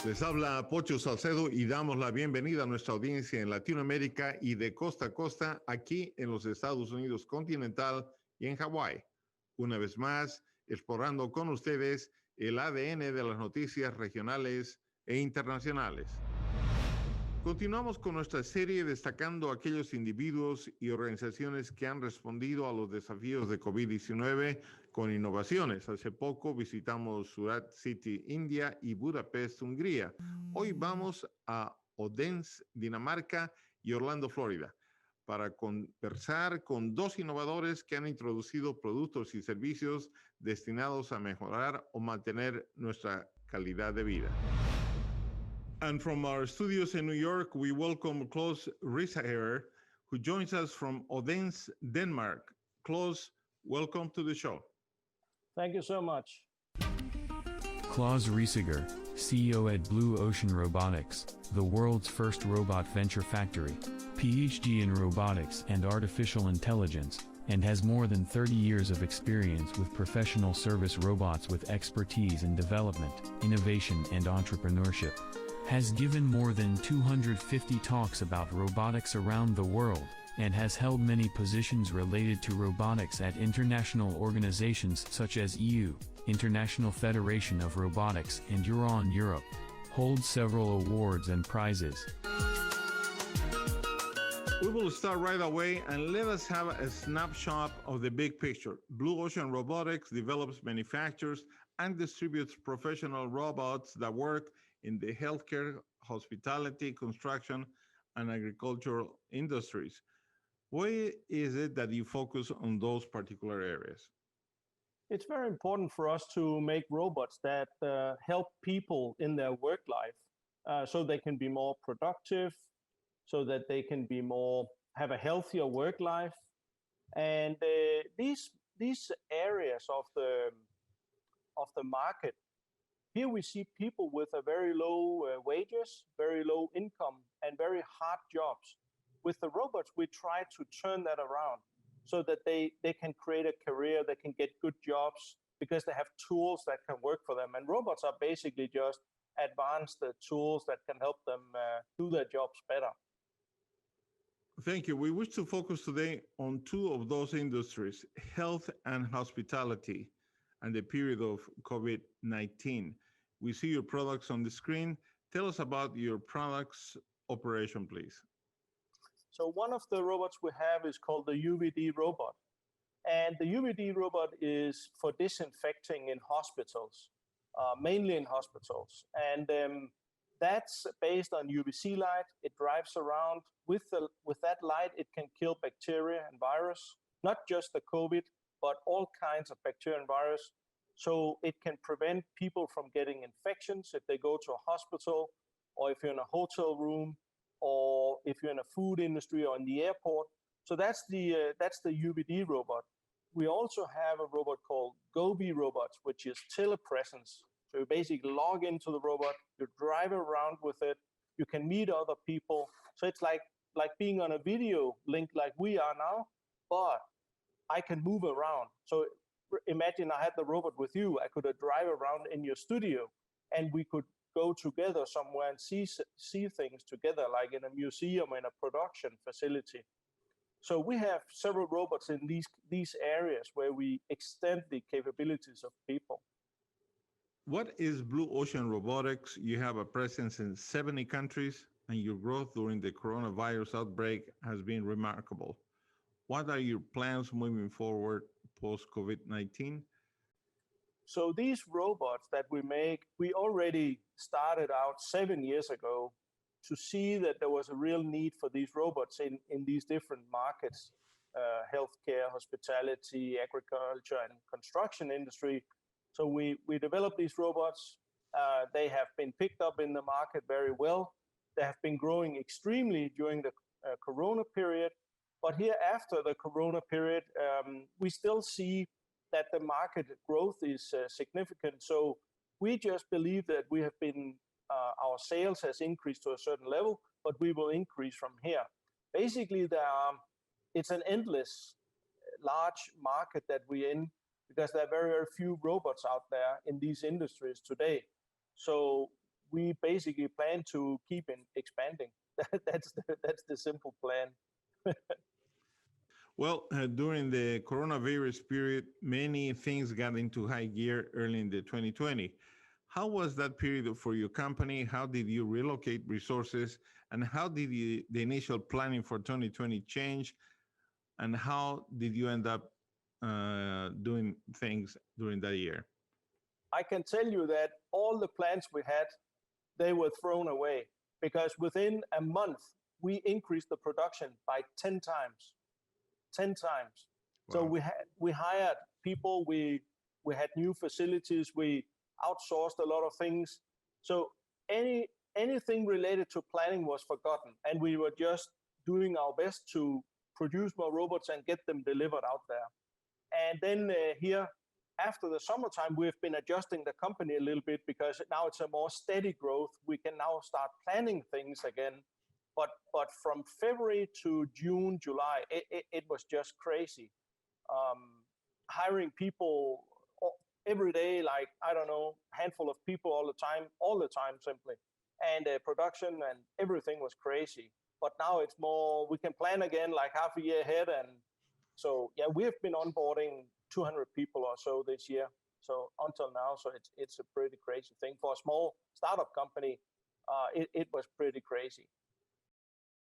Les habla Pocho Salcedo y damos la bienvenida a nuestra audiencia en Latinoamérica y de costa a costa aquí en los Estados Unidos continental y en Hawái. Una vez más, explorando con ustedes el ADN de las noticias regionales e internacionales. Continuamos con nuestra serie destacando aquellos individuos y organizaciones que han respondido a los desafíos de COVID-19 con innovaciones. Hace poco visitamos Surat City, India y Budapest, Hungría. Hoy vamos a Odense, Dinamarca y Orlando, Florida, para conversar con dos innovadores que han introducido productos y servicios destinados a mejorar o mantener nuestra calidad de vida. And from our studios in New York, we welcome Klaus Risager, who joins us from Odense, Denmark. Klaus, welcome to the show. Thank you so much. Klaus Risager, CEO at Blue Ocean Robotics, the world's first robot venture factory, PhD in robotics and artificial intelligence, and has more than 30 years of experience with professional service robots with expertise in development, innovation and entrepreneurship. Has given more than 250 talks about robotics around the world, and has held many positions related to robotics at international organizations such as EU, International Federation of Robotics, and Euron Europe. Holds several awards and prizes. We will start right away and let us have a snapshot of the big picture. Blue Ocean Robotics develops, manufactures, and distributes professional robots that work in the healthcare, hospitality, construction, and agricultural industries. Why is it that you focus on those particular areas? It's very important for us to make robots that help people in their work life so they can be more productive, so that they can be have a healthier work life. And these areas of the market, here we see people with a very low wages, very low income, and very hard jobs. With the robots, we try to turn that around so that they can create a career, they can get good jobs because they have tools that can work for them. And robots are basically just advanced tools that can help them do their jobs better. Thank you. We wish to focus today on two of those industries, health and hospitality, and the period of COVID-19. We see your products on the screen. Tell us about your products operation, please. So one of the robots we have is called the Uvd Robot. And the Uvd Robot is for disinfecting in hospitals, mainly in hospitals. And that's based on UVC light. It drives around. With that light, it can kill bacteria and virus, not just the COVID, but all kinds of bacteria and virus. So it can prevent people from getting infections if they go to a hospital, or if you're in a hotel room, or if you're in a food industry or in the airport. So that's the Uvd Robot. We also have a robot called Uvd Robot, which is Telepresence. So you basically log into the robot, you drive around with it, you can meet other people. So it's like being on a video link like we are now, but I can move around. So imagine I had the robot with you. I could drive around in your studio and we could go together somewhere and see things together, like in a museum, in a production facility. So we have several robots in these areas where we extend the capabilities of people. What is Blue Ocean Robotics? You have a presence in 70 countries, and your growth during the coronavirus outbreak has been remarkable. What are your plans moving forward post-COVID-19? So these robots that we make, we already started out 7 years ago to see that there was a real need for these robots in these different markets, healthcare, hospitality, agriculture, and construction industry. So we developed these robots. They have been picked up in the market very well. They have been growing extremely during the Corona period. But here after the Corona period, we still see that the market growth is significant. So we just believe that we have been, our sales has increased to a certain level, but we will increase from here. Basically, it's an endless large market that we're in, because there are very, very few robots out there in these industries today. So we basically plan to keep expanding. That's the simple plan. Well, during the coronavirus period, many things got into high gear early in the 2020. How was that period for your company? How did you relocate resources? And how did the initial planning for 2020 change? And how did you end up doing things during that year? I can tell you that all the plans we had, they were thrown away because within a month, we increased the production by 10 times. 10 times. Wow. So we hired people, we had new facilities, we outsourced a lot of things. So anything related to planning was forgotten, and we were just doing our best to produce more robots and get them delivered out there. And then here, after the summertime, we've been adjusting the company a little bit because now it's a more steady growth. We can now start planning things again. But from February to June, July, it was just crazy. Hiring people every day, like, I don't know, handful of people all the time simply. And production and everything was crazy. But now it's more, we can plan again like half a year ahead. And so, yeah, we've been onboarding 200 people or so this year. So until now, so it's a pretty crazy thing. For a small startup company, it was pretty crazy.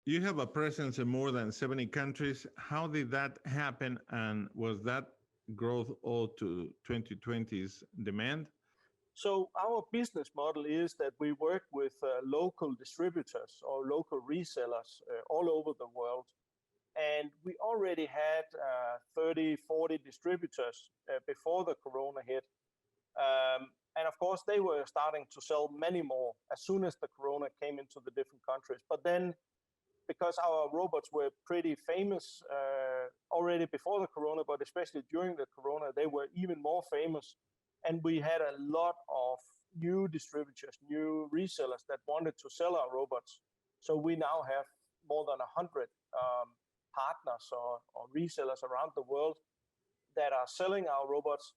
You have a presence in more than 70 countries. How did that happen? And was that growth all to 2020's demand? So our business model is that we work with local distributors or local resellers all over the world. And we already had 30, 40 distributors before the corona hit. And of course, they were starting to sell many more as soon as the corona came into the different countries. But then, because our robots were pretty famous already before the corona, but especially during the corona, they were even more famous. And we had a lot of new distributors, new resellers that wanted to sell our robots. So we now have more than 100 partners or resellers around the world that are selling our robots,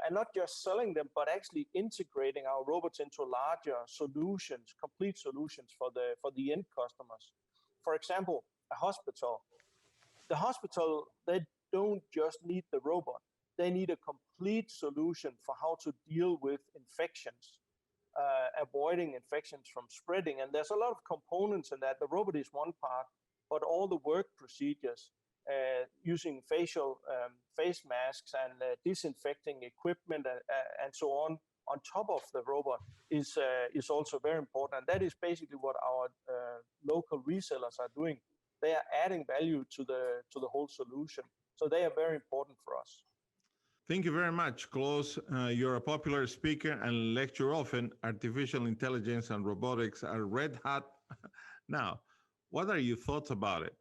and not just selling them, but actually integrating our robots into larger solutions, complete solutions for the end customers. For example, a hospital. The hospital, they don't just need the robot. They need a complete solution for how to deal with infections, avoiding infections from spreading. And there's a lot of components in that. The robot is one part, but all the work procedures, using face masks and disinfecting equipment and so on top of the robot is also very important. And that is basically what our local resellers are doing. They are adding value to the whole solution. So they are very important for us. Thank you very much, Klaus. You're a popular speaker and lecture often. Artificial intelligence and robotics are red hot now. What are your thoughts about it?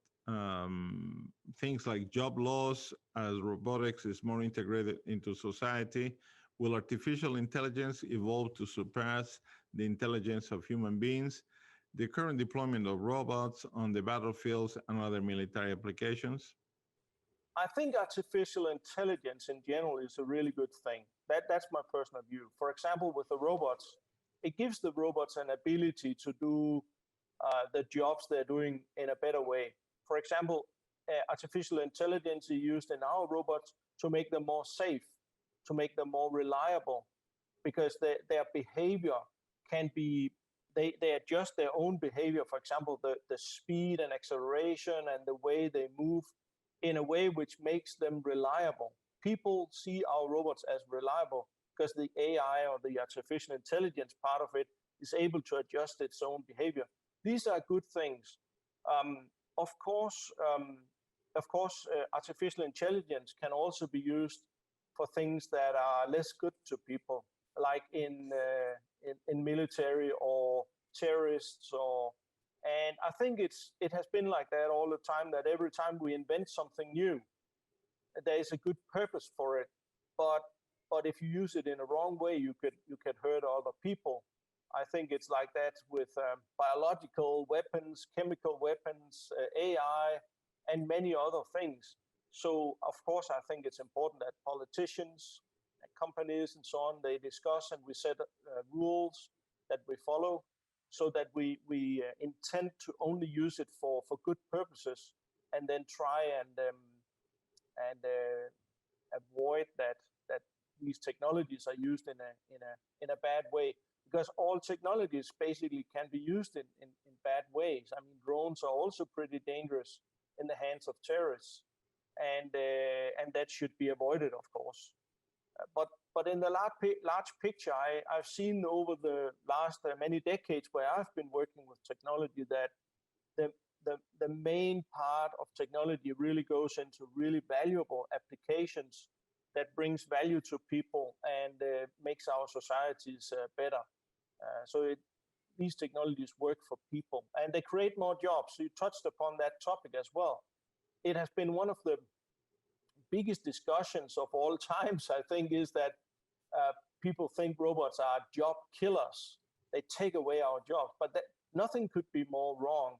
Things like job loss as robotics is more integrated into society. Will artificial intelligence evolve to surpass the intelligence of human beings? The current deployment of robots on the battlefields and other military applications? I think artificial intelligence in general is a really good thing. That's my personal view. For example, with the robots, it gives the robots an ability to do the jobs they're doing in a better way. For example, artificial intelligence is used in our robots to make them more safe, to make them more reliable, because their behavior can be, they adjust their own behavior. For example, the speed and acceleration and the way they move in a way which makes them reliable. People see our robots as reliable because the AI or the artificial intelligence part of it is able to adjust its own behavior. These are good things. Of course, artificial intelligence can also be used for things that are less good to people, like in military or terrorists and I think it has been like that all the time, that every time we invent something new, there is a good purpose for it. But if you use it in a wrong way, you could hurt other people. I think it's like that with biological weapons, chemical weapons, AI, and many other things. So of course, I think it's important that politicians and companies and so on, they discuss and we set rules that we follow, so that we intend to only use it for good purposes, and then try and avoid that these technologies are used in a bad way, because all technologies basically can be used in bad ways. I mean, drones are also pretty dangerous in the hands of terrorists, and that should be avoided, of course. But in the large picture, I've seen over the last many decades where I've been working with technology that the main part of technology really goes into really valuable applications that brings value to people and makes our societies better. These technologies work for people and they create more jobs. So you touched upon that topic as well. It has been one of the biggest discussions of all times, I think, is that people think robots are job killers. They take away our jobs, but nothing could be more wrong.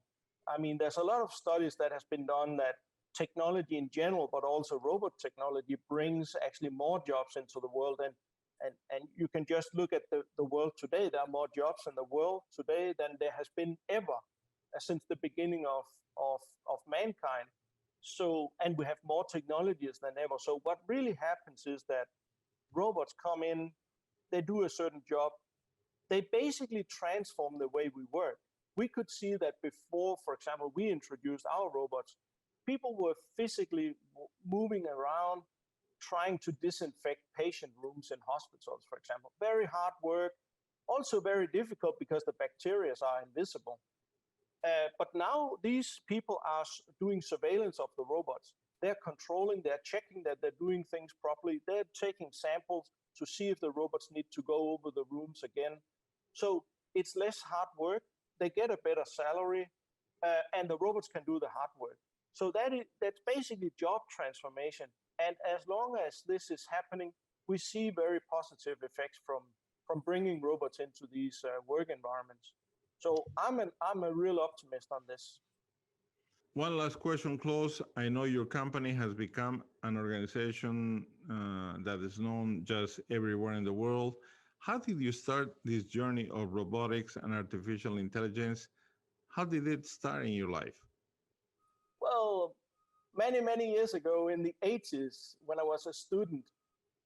I mean, there's a lot of studies that has been done that technology in general, but also robot technology, brings actually more jobs into the world. And you can just look at the world today. There are more jobs in the world today than there has been ever since the beginning of mankind. So, and we have more technologies than ever. So what really happens is that robots come in, they do a certain job, they basically transform the way we work. We could see that before, for example, we introduced our robots, people were physically moving around, trying to disinfect patient rooms in hospitals, for example. Very hard work, also very difficult because the bacteria are invisible. But now these people are doing surveillance of the robots. They're controlling, they're checking that they're doing things properly. They're taking samples to see if the robots need to go over the rooms again. So it's less hard work. They get a better salary, and the robots can do the hard work. So that's basically job transformation. And as long as this is happening, we see very positive effects from bringing robots into these work environments. So I'm a real optimist on this. One last question, Klaus. I know your company has become an organization that is known just everywhere in the world. How did you start this journey of robotics and artificial intelligence? How did it start in your life? Well, many years ago in the 80s, when I was a student,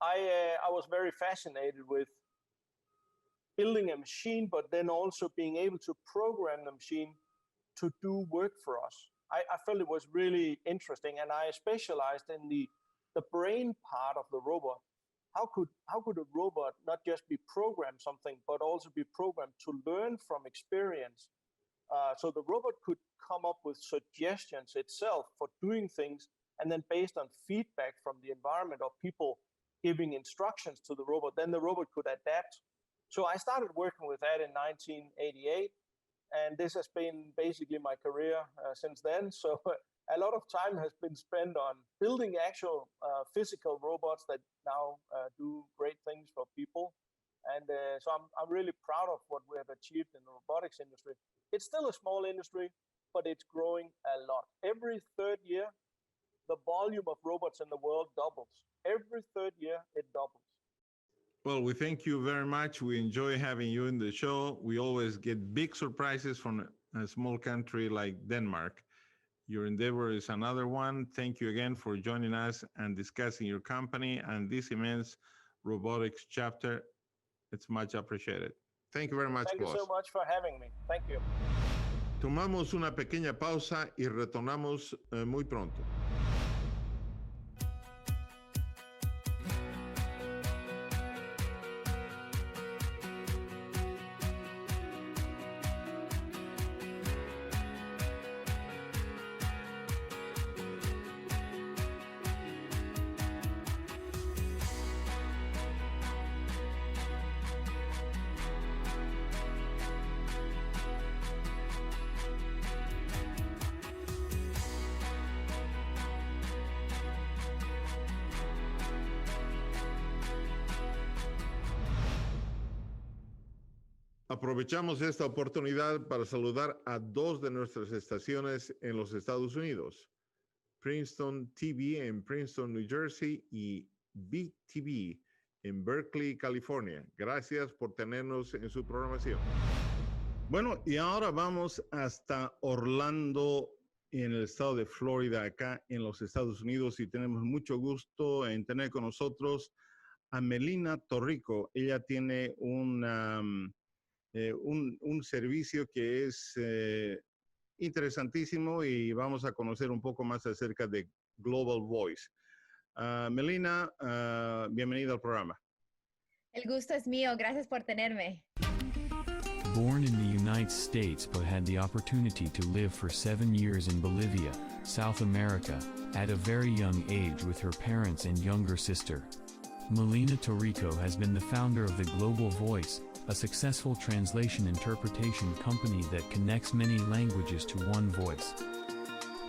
I was very fascinated with building a machine, but then also being able to program the machine to do work for us. I felt it was really interesting, and I specialized in the brain part of the robot. How could a robot not just be programmed something, but also be programmed to learn from experience? So the robot could come up with suggestions itself for doing things, and then based on feedback from the environment or people giving instructions to the robot, then the robot could adapt. So I started working with that in 1988, and this has been basically my career since then. So a lot of time has been spent on building actual physical robots that now do great things for people. And so I'm really proud of what we have achieved in the robotics industry. It's still a small industry, but it's growing a lot. Every third year, the volume of robots in the world doubles. Every third year, it doubles. Well, we thank you very much. We enjoy having you in the show. We always get big surprises from a small country like Denmark. Your endeavor is another one. Thank you again for joining us and discussing your company and this immense robotics chapter. It's much appreciated. Thank you very much, Thank Klaus. you so much for having me. Thank you. Tomamos una pequeña pausa y retornamos muy pronto. Aprovechamos esta oportunidad para saludar a dos de nuestras estaciones en los Estados Unidos, Princeton TV en Princeton, New Jersey y Big TV en Berkeley, California. Gracias por tenernos en su programación. Bueno, y ahora vamos hasta Orlando, en el estado de Florida, acá en los Estados Unidos, y tenemos mucho gusto en tener con nosotros a Melina Torrico. Ella tiene un servicio que es interesantísimo, y vamos a conocer un poco más acerca de Global Voice. Melina, bienvenida al programa. El gusto es mío. Gracias por tenerme. Born in the United States but had the opportunity to live for 7 years in Bolivia, South America, at a very young age with her parents and younger sister. Melina Torrico has been the founder of the Global Voice, a successful translation interpretation company that connects many languages to one voice.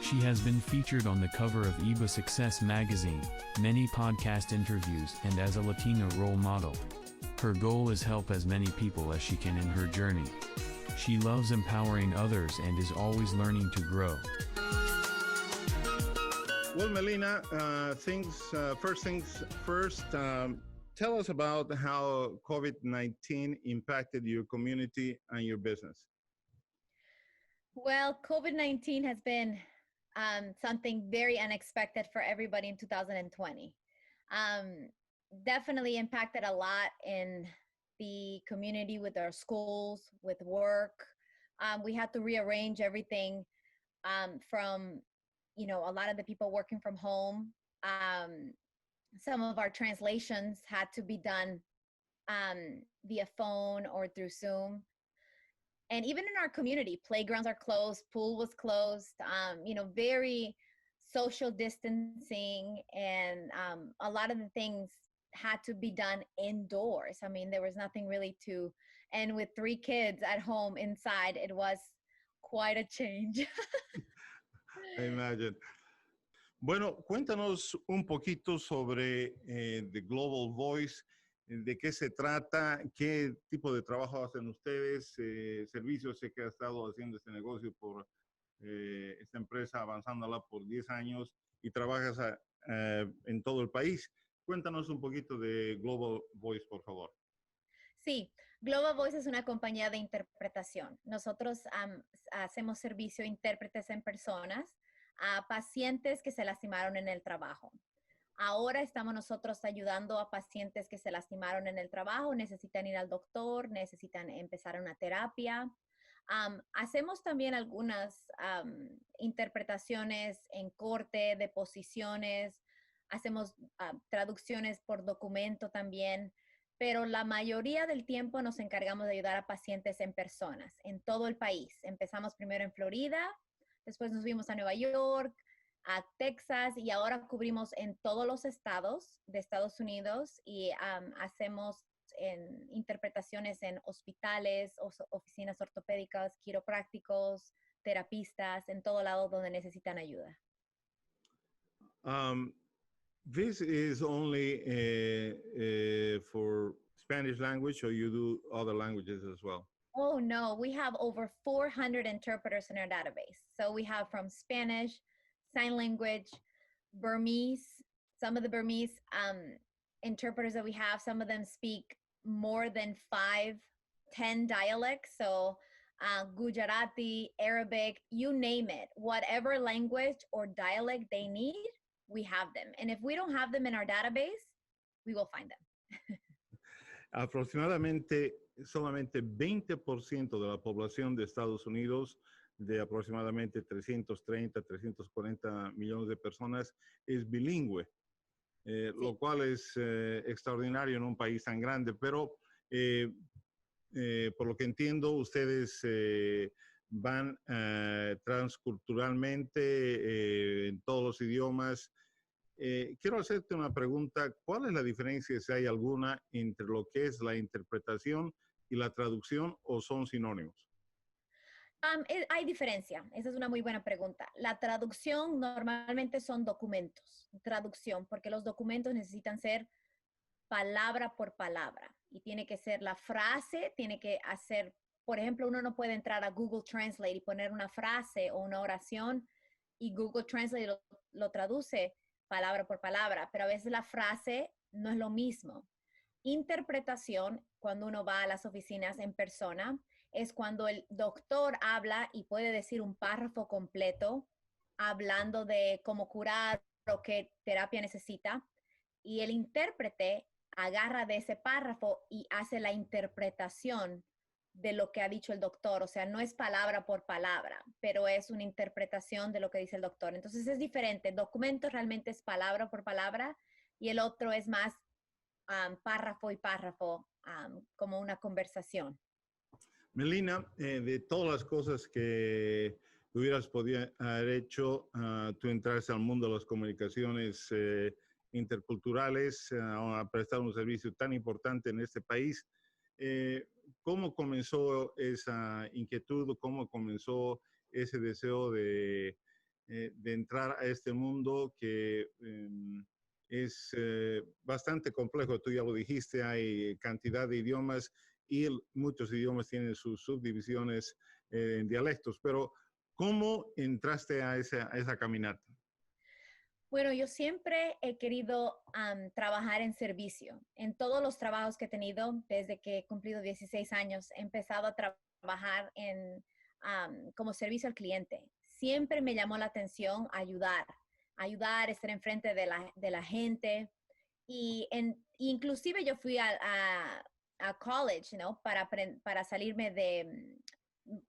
She has been featured on the cover of IBA Success magazine, many podcast interviews, and as a Latina role model. Her goal is help as many people as she can in her journey. She loves empowering others and is always learning to grow. Well, Melina, first things first, tell us about how COVID-19 impacted your community and your business. Well, COVID-19 has been something very unexpected for everybody in 2020. Definitely impacted a lot in the community, with our schools, with work. We had to rearrange everything from, a lot of the people working from home. Some of our translations had to be done via phone or through Zoom. And even in our community, playgrounds are closed, pool was closed, very social distancing, and a lot of the things had to be done indoors. I mean, there was nothing really and with 3 kids at home inside, it was quite a change. I imagine. Bueno, cuéntanos un poquito sobre The Global Voice, de qué se trata, qué tipo de trabajo hacen ustedes, servicios. Sé que ha estado haciendo este negocio esta empresa, avanzándola por 10 años, y trabajas en todo el país. Cuéntanos un poquito de Global Voice, por favor. Sí, Global Voice es una compañía de interpretación. Nosotros hacemos servicio a intérpretes en personas, a pacientes que se lastimaron en el trabajo. Ahora estamos nosotros ayudando a pacientes que se lastimaron en el trabajo, necesitan ir al doctor, necesitan empezar una terapia. Hacemos también algunas interpretaciones en corte, deposiciones, hacemos traducciones por documento también, pero la mayoría del tiempo nos encargamos de ayudar a pacientes en personas, en todo el país. Empezamos primero en Florida, después nos fuimos a Nueva York, a Texas, y ahora cubrimos en todos los estados de Estados Unidos, y hacemos interpretaciones en hospitales, oficinas ortopédicas, quiroprácticos, terapistas, en todo lado donde necesitan ayuda. This is only for Spanish language, or you do other languages as well? Oh, no. We have over 400 interpreters in our database. So we have from Spanish, sign language, Burmese. Some of the Burmese interpreters that we have, some of them speak more than 5-10 dialects. So Gujarati, Arabic, you name it. Whatever language or dialect they need, we have them. And if we don't have them in our database, we will find them. Aproximadamente, solamente 20% de la población de Estados Unidos, de aproximadamente 330, 340 millones de personas, es bilingüe, sí. Lo cual es extraordinario en un país tan grande, pero por lo que entiendo, ustedes van transculturalmente en todos los idiomas. Quiero hacerte una pregunta. ¿Cuál es la diferencia, si hay alguna, entre lo que es la interpretación y la traducción, o son sinónimos? Hay diferencia. Esa es una muy buena pregunta. La traducción normalmente son documentos. Traducción, porque los documentos necesitan ser palabra por palabra. Y tiene que ser la frase, tiene que hacer, por ejemplo, uno no puede entrar a Google Translate y poner una frase o una oración y Google Translate lo traduce palabra por palabra, pero a veces la frase no es lo mismo. Interpretación, cuando uno va a las oficinas en persona, es cuando el doctor habla y puede decir un párrafo completo hablando de cómo curar o qué terapia necesita. Y el intérprete agarra de ese párrafo y hace la interpretación de lo que ha dicho el doctor. O sea, no es palabra por palabra, pero es una interpretación de lo que dice el doctor. Entonces es diferente. El documento realmente es palabra por palabra y el otro es más párrafo y párrafo, como una conversación. Melina, de todas las cosas que hubieras podido haber hecho, tú entraste al mundo de las comunicaciones interculturales, a prestar un servicio tan importante en este país. ¿Cómo comenzó esa inquietud? ¿Cómo comenzó ese deseo de entrar a este mundo que es bastante complejo? Tú ya lo dijiste, hay cantidad de idiomas y muchos idiomas tienen sus subdivisiones en dialectos, pero ¿cómo entraste a esa caminata? Bueno, yo siempre he querido trabajar en servicio. En todos los trabajos que he tenido, desde que he cumplido 16 años, he empezado a trabajar como servicio al cliente. Siempre me llamó la atención ayudar, estar enfrente de la gente. Y inclusive yo fui a college, ¿no? Para salirme de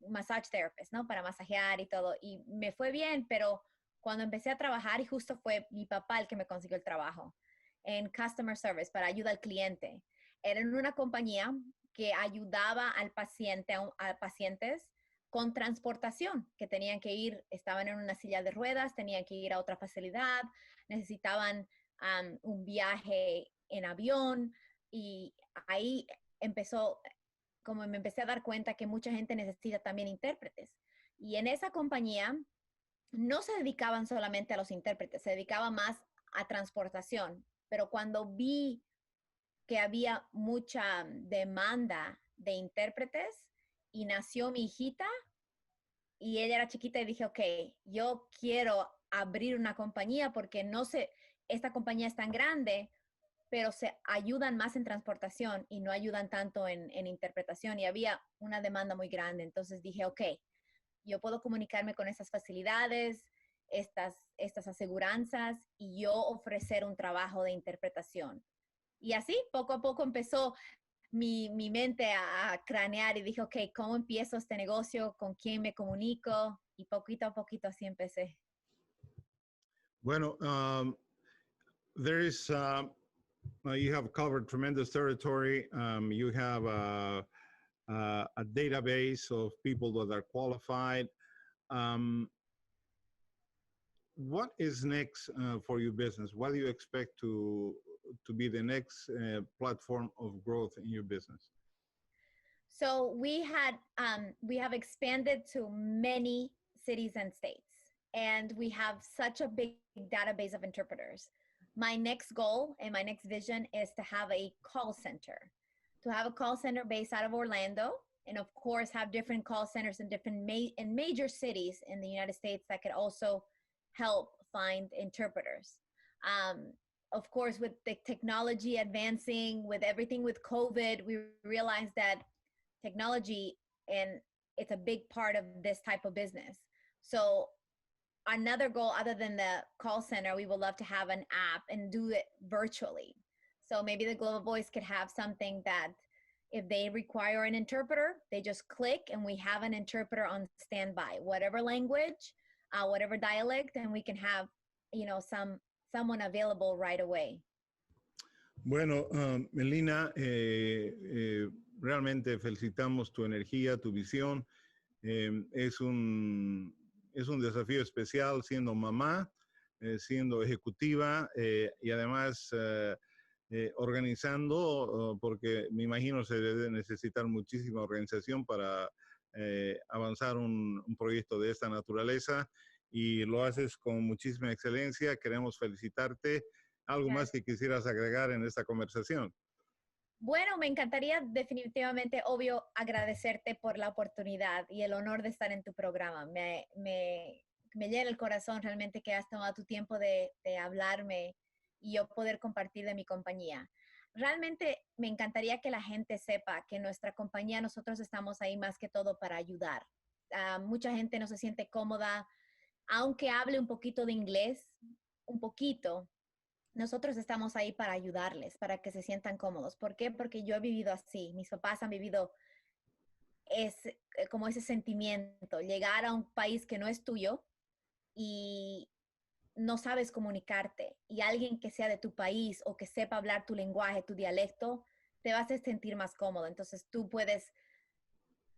massage therapist, ¿no? Para masajear y todo. Y me fue bien, pero cuando empecé a trabajar, y justo fue mi papá el que me consiguió el trabajo en customer service para ayuda al cliente. Era en una compañía que ayudaba al paciente, a pacientes con transportación, que tenían que ir, estaban en una silla de ruedas, tenían que ir a otra facilidad, necesitaban un viaje en avión, y ahí empezó, como me empecé a dar cuenta que mucha gente necesita también intérpretes. Y en esa compañía no se dedicaban solamente a los intérpretes, se dedicaban más a transportación. Pero cuando vi que había mucha demanda de intérpretes y nació mi hijita y ella era chiquita, y dije, ok, yo quiero abrir una compañía porque no sé, esta compañía es tan grande, pero se ayudan más en transportación y no ayudan tanto en interpretación, y había una demanda muy grande. Entonces dije, ok, yo puedo comunicarme con esas facilidades, estas aseguranzas, y yo ofrecer un trabajo de interpretación. Y así, poco a poco empezó mi mente a cranear y dije, ok, ¿cómo empiezo este negocio? ¿Con quién me comunico? Y poquito a poquito así empecé. Bueno, you have covered tremendous territory. You have a database of people that are qualified. What is next for your business? What do you expect to be the next platform of growth in your business? So we have expanded to many cities and states, and we have such a big database of interpreters. My next goal and my next vision is to have a call center, based out of Orlando, and of course have different call centers in in major cities in the United States that could also help find interpreters. Of course, with the technology advancing, with everything with COVID, we realized that technology, and it's a big part of this type of business. So another goal other than the call center, we would love to have an app and do it virtually. So maybe the Global Voice could have something that if they require an interpreter, they just click and we have an interpreter on standby, whatever language, whatever dialect, and we can have, someone available right away. Bueno, Melina, realmente felicitamos tu energía, tu visión. Es un desafío especial siendo mamá, siendo ejecutiva y además organizando, porque me imagino se debe necesitar muchísima organización para avanzar un proyecto de esta naturaleza, y lo haces con muchísima excelencia. Queremos felicitarte. ¿Algo más que quisieras agregar en esta conversación? Bueno, me encantaría definitivamente, obvio, agradecerte por la oportunidad y el honor de estar en tu programa. Me llena el corazón realmente que has tomado tu tiempo de hablarme y yo poder compartir de mi compañía. realmente me encantaría que la gente sepa que nuestra compañía, nosotros estamos ahí más que todo para ayudar. Mucha gente no se siente cómoda, aunque hable un poquito de inglés, un poquito. Nosotros estamos ahí para ayudarles, para que se sientan cómodos. ¿Por qué? Porque yo he vivido así. Mis papás han vivido como ese sentimiento, llegar a un país que no es tuyo y no sabes comunicarte, y alguien que sea de tu país o que sepa hablar tu lenguaje, tu dialecto, te vas a sentir más cómodo. Entonces tú puedes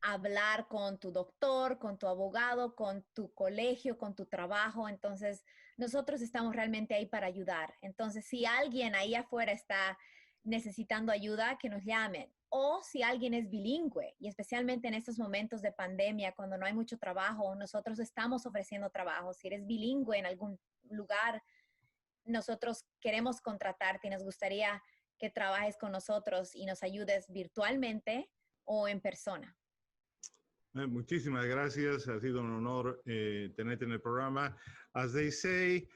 hablar con tu doctor, con tu abogado, con tu colegio, con tu trabajo. Entonces, nosotros estamos realmente ahí para ayudar. Entonces, si alguien ahí afuera está necesitando ayuda, que nos llamen. O si alguien es bilingüe, y especialmente en estos momentos de pandemia, cuando no hay mucho trabajo, nosotros estamos ofreciendo trabajo. Si eres bilingüe en algún lugar, nosotros queremos contratarte y nos gustaría que trabajes con nosotros y nos ayudes virtualmente o en persona. Muchísimas gracias. Ha sido un honor tenerte en el programa. As they say,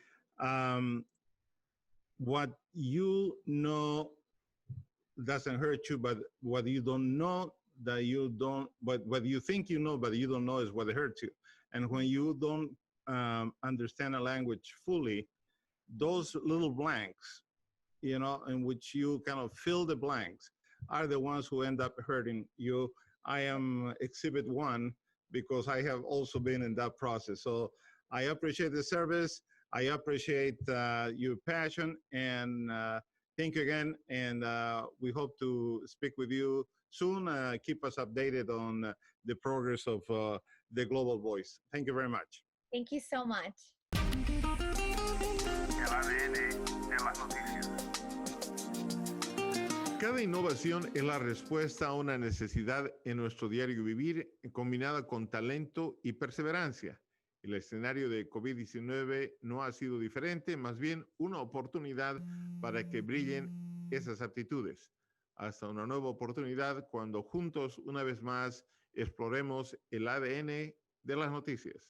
what you know doesn't hurt you, but what you don't know that you don't, but what you think you know, but you don't know is what hurts you. And when you don't understand a language fully, those little blanks, you know, in which you kind of fill the blanks, are the ones who end up hurting you. I am exhibit one because I have also been in that process. So I appreciate the service. I appreciate your passion, and thank you again. And we hope to speak with you soon. Keep us updated on the progress of the Global Voice. Thank you very much. Thank you so much. Cada innovación es la respuesta a una necesidad en nuestro diario vivir, combinada con talento y perseverancia. El escenario de COVID-19 no ha sido diferente, más bien una oportunidad para que brillen esas aptitudes. Hasta una nueva oportunidad cuando juntos, una vez más, exploremos el ADN de las noticias.